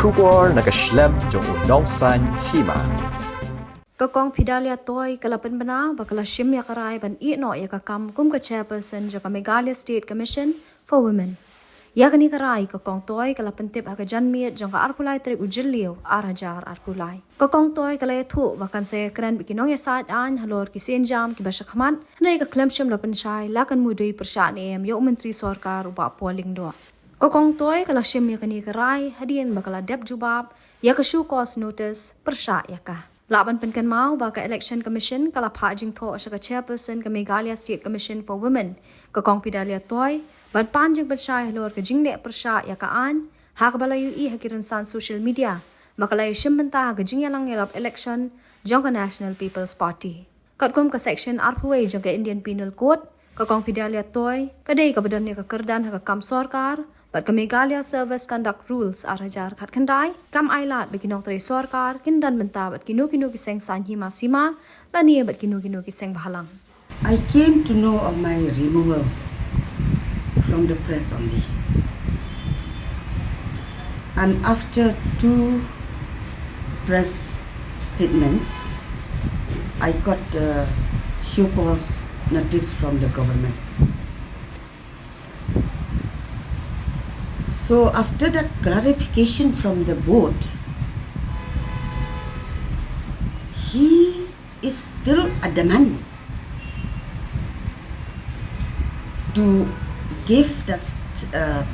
Shugor nakaslem jong unong san Hima. Kakong Phidalia toy kala Pynbna bakala shimya karai ban Iehnoh ya kakam kum ka Chairperson jaka Meghalaya State Commission for Women. Yakani karai kakong toy kala pentip aga janmiet jangka arpulai trip ujilio arajar arpulai. Kakong toy kala yathu bakan se kren bikinong ya saat an halor kisin jam ki bashakhaman hanay ka klemshim la penshai lakan mudui pershaan em yo menteri sorkar uba polling do. Kakong toy kala shimya kani karai hadian bakala dep jubab ya ka show cause notice persha ya ka. Laban penkan mau baka Election Commission kala phajing tho asaka Chairperson ka Meghalaya State Commission for Women kakong Phidalia toy ban panjang bersyai halor ka jingne persya ya kaan hak balayu I hakiran san social media makalay shimbenta ka jingyalang yalap election Jong National People's Party. Katkom ka section arpway jong ka Indian Penal Code kakong Phidalia toy kadai ka badan ni ka kerdan ka kam sorkar But Meghalaya Service Conduct Rules arajar khat khandai kam ailat bekinong tre sorkar kindan benta bat kinu kiseng san Hima sima lani bat kinu kiseng bahalang. I came to know of my removal from the press only. And after 2 press statements, I got the show cause notice from the government. So after the clarification from the board, he is still adamant to give that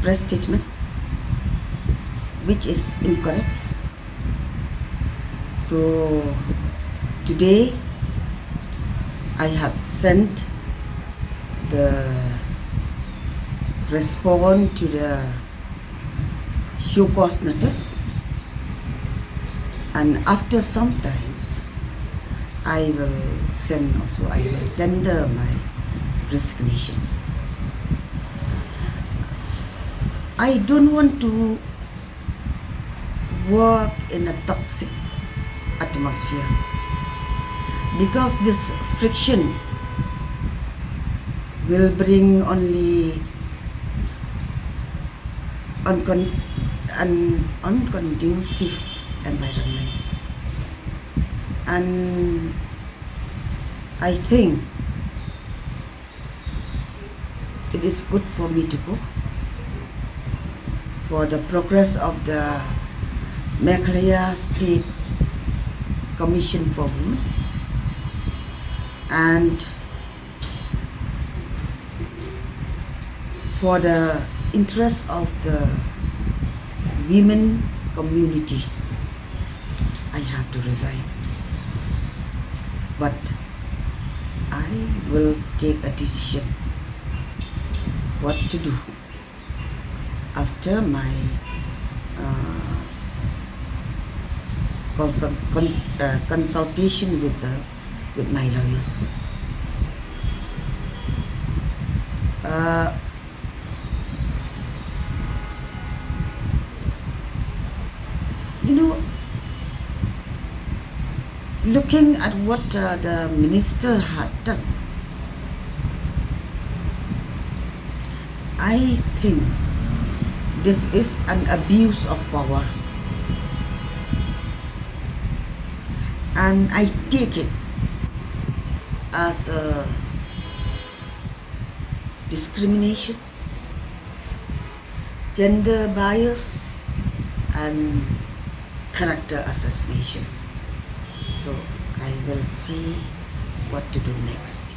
press statement, which is incorrect. So today I have sent the response to the show cause notice, and after some times I will tender my resignation. I don't want to work in a toxic atmosphere because this friction will bring only an unconducive environment, and I think it is good for me to go for the progress of the Meghalaya State Commission for Women and for the interest of the women community. I have to resign, but I will take a decision what to do after my consultation with my lawyers. Looking at what the minister had done, I think this is an abuse of power, and I take it as a discrimination, gender bias, and character assassination. So I will see what to do next.